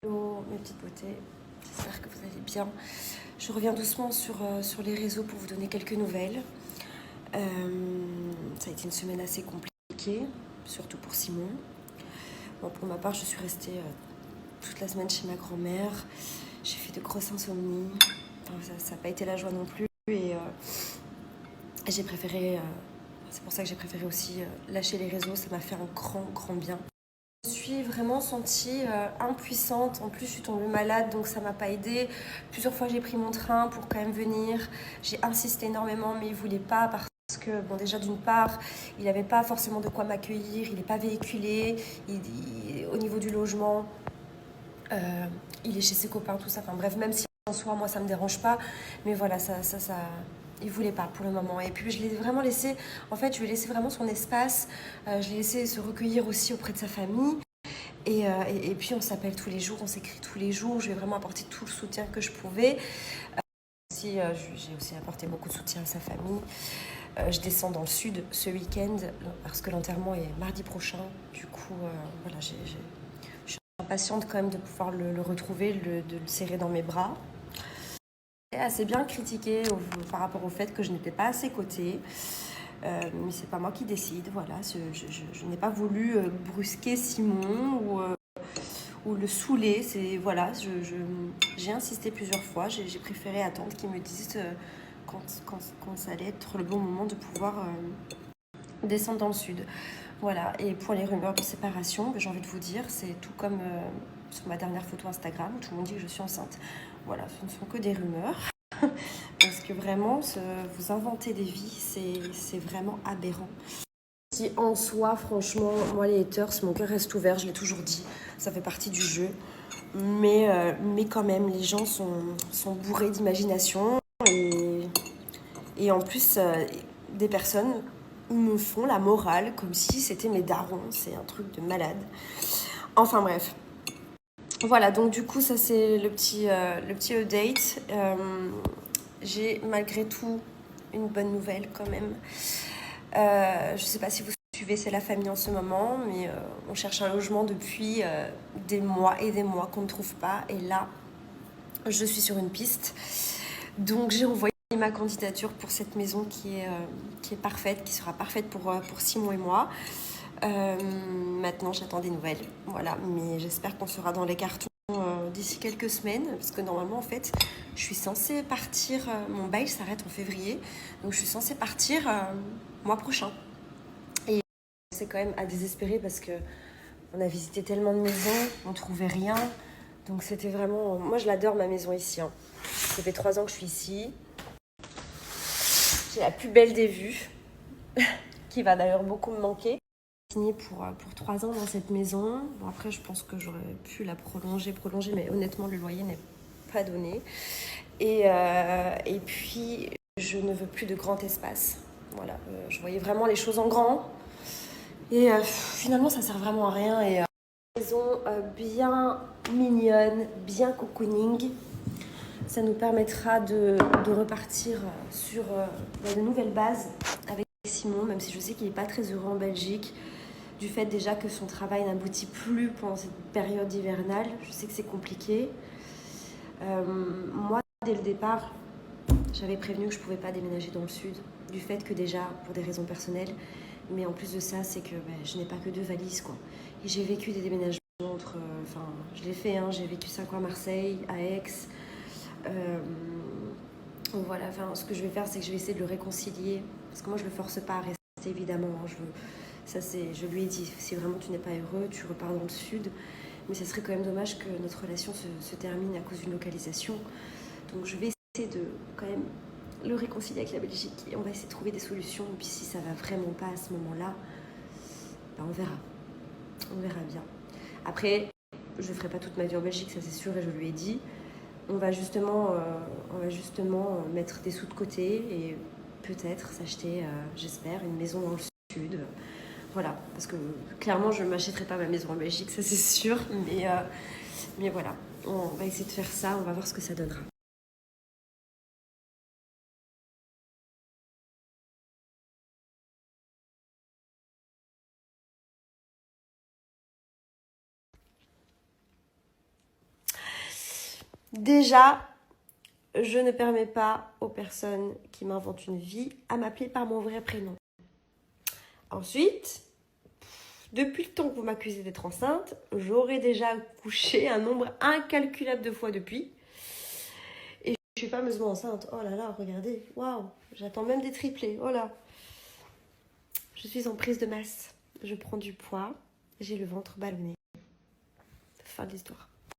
Hello mes petites beautés, j'espère que vous allez bien. Je reviens doucement sur les réseaux pour vous donner quelques nouvelles. Ça a été une semaine assez compliquée, surtout pour Simon. Bon, pour ma part, je suis restée toute la semaine chez ma grand-mère. J'ai fait de grosses insomnies. Enfin, ça n'a pas été la joie non plus. Et j'ai préféré, c'est pour ça que j'ai préféré aussi lâcher les réseaux. Ça m'a fait un grand bien. Je me suis vraiment sentie impuissante. En plus, je suis tombée malade, donc ça m'a pas aidée. Plusieurs fois, j'ai pris mon train pour quand même venir. J'ai insisté énormément, mais il voulait pas parce que, bon, déjà d'une part, il n'avait pas forcément de quoi m'accueillir. Il n'est pas véhiculé. Au niveau du logement, il est chez ses copains, tout ça. Enfin bref, même si en soi, moi, ça me dérange pas. Mais voilà, ça il voulait pas pour le moment. Et puis je l'ai vraiment laissé, en fait, je lui ai laissé vraiment son espace. Je l'ai laissé se recueillir aussi auprès de sa famille. Et puis on s'appelle tous les jours, on s'écrit tous les jours. Je vais vraiment apporter tout le soutien que je pouvais. J'ai aussi apporté beaucoup de soutien à sa famille. Je descends dans le sud ce week-end parce que l'enterrement est mardi prochain. Du coup, voilà, je suis impatiente quand même de pouvoir le retrouver, de le serrer dans mes bras. J'ai assez bien critiqué par rapport au fait que je n'étais pas à ses côtés. Mais c'est pas moi qui décide, voilà. Je n'ai pas voulu brusquer Simon ou le saouler. Voilà, j'ai insisté plusieurs fois. J'ai préféré attendre qu'il me dise quand ça allait être le bon moment de pouvoir descendre dans le sud. Voilà. Et pour les rumeurs de séparation, j'ai envie de vous dire, c'est tout comme sur ma dernière photo Instagram, où tout le monde dit que je suis enceinte. Voilà, ce ne sont que des rumeurs. Parce que vraiment, vous inventez des vies, c'est vraiment aberrant. Si en soi, franchement, moi les haters, mon cœur reste ouvert, je l'ai toujours dit, ça fait partie du jeu. Mais quand même, les gens sont bourrés d'imagination et en plus, des personnes me font la morale comme si c'était mes darons, c'est un truc de malade. Enfin bref. Voilà, donc du coup, ça c'est le petit update. J'ai malgré tout une bonne nouvelle quand même. Je ne sais pas si vous suivez C'est la famille en ce moment, mais on cherche un logement depuis des mois et des mois qu'on ne trouve pas. Et là, je suis sur une piste. Donc j'ai envoyé ma candidature pour cette maison qui est parfaite, qui sera parfaite pour Simon et moi. Maintenant, j'attends des nouvelles. Voilà, mais j'espère qu'on sera dans les cartons d'ici quelques semaines, parce que normalement, en fait, je suis censée partir. Mon bail s'arrête en février, donc je suis censée partir mois prochain. Et c'est quand même à désespérer parce que on a visité tellement de maisons, on trouvait rien. Donc c'était vraiment. Moi, je l'adore ma maison ici. Hein. Ça fait 3 ans que je suis ici. J'ai la plus belle des vues, qui va d'ailleurs beaucoup me manquer. Signé pour 3 ans dans cette maison. Bon, après, je pense que j'aurais pu la prolonger, mais honnêtement, le loyer n'est pas donné. Et puis, je ne veux plus de grand espace. Voilà, je voyais vraiment les choses en grand. Et finalement, ça sert vraiment à rien. Et maison bien mignonne, bien cocooning. Ça nous permettra de repartir sur de nouvelles bases avec Simon, même si je sais qu'il n'est pas très heureux en Belgique. Du fait déjà que son travail n'aboutit plus pendant cette période hivernale. Je sais que c'est compliqué. Moi, dès le départ, j'avais prévenu que je ne pouvais pas déménager dans le sud. Du fait que déjà, pour des raisons personnelles, mais en plus de ça, c'est que je n'ai pas que 2 valises, quoi. Et j'ai vécu des déménagements entre... Enfin, je l'ai fait, hein, j'ai vécu 5 ans à Marseille, à Aix. Voilà, enfin, ce que je vais faire, c'est que je vais essayer de le réconcilier. Parce que moi, je ne le force pas à rester, évidemment. Hein, je lui ai dit, si vraiment tu n'es pas heureux, tu repars dans le sud. Mais ça serait quand même dommage que notre relation se termine à cause d'une localisation. Donc je vais essayer de quand même le réconcilier avec la Belgique et on va essayer de trouver des solutions. Et puis si ça va vraiment pas à ce moment-là, on verra. On verra bien. Après, je ne ferai pas toute ma vie en Belgique, ça c'est sûr, et je lui ai dit. On va justement mettre des sous de côté et peut-être s'acheter, j'espère, une maison dans le sud. Voilà, parce que clairement, je ne m'achèterai pas ma maison en Belgique, ça c'est sûr. Mais voilà, on va essayer de faire ça, on va voir ce que ça donnera. Déjà, je ne permets pas aux personnes qui m'inventent une vie à m'appeler par mon vrai prénom. Ensuite, depuis le temps que vous m'accusez d'être enceinte, j'aurais déjà couché un nombre incalculable de fois depuis. Et je suis fameusement enceinte. Oh là là, regardez. Waouh, j'attends même des triplés. Oh là. Je suis en prise de masse. Je prends du poids. J'ai le ventre ballonné. Fin de l'histoire.